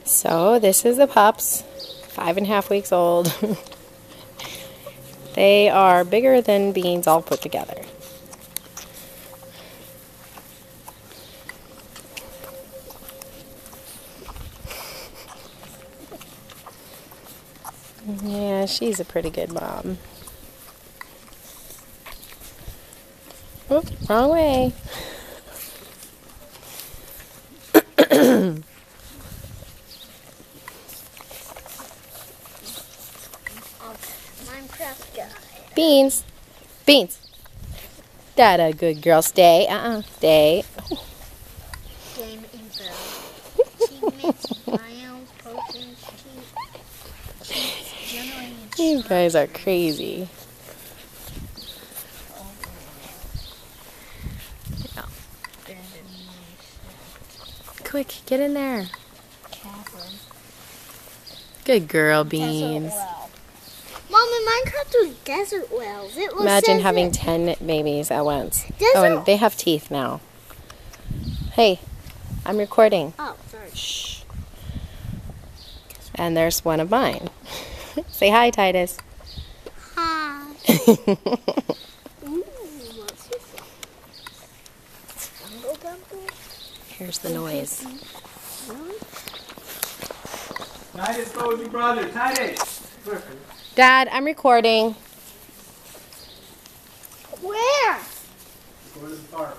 So this is the pups, 5.5 weeks old. They are bigger than beans all put together. Yeah, she's a pretty good mom. Oop, wrong way. Minecraft guy. Beans. Beans. That a good girl. Stay. Stay. Game info. She makes bios, potions, she's generating. You guys are crazy. Yeah. Quick, get in there. Good girl, Beans. Mom, in Minecraft was desert wells. Imagine having 10 babies at once. Oh, and they have teeth now. Hey, I'm recording. Oh, sorry. Shh. And there's one of mine. Say hi, Titus. Hi. Ooh, what's this? Here's the noise. Really? Titus, go with your brother. Titus! Dad, I'm recording. Where? Go to the park.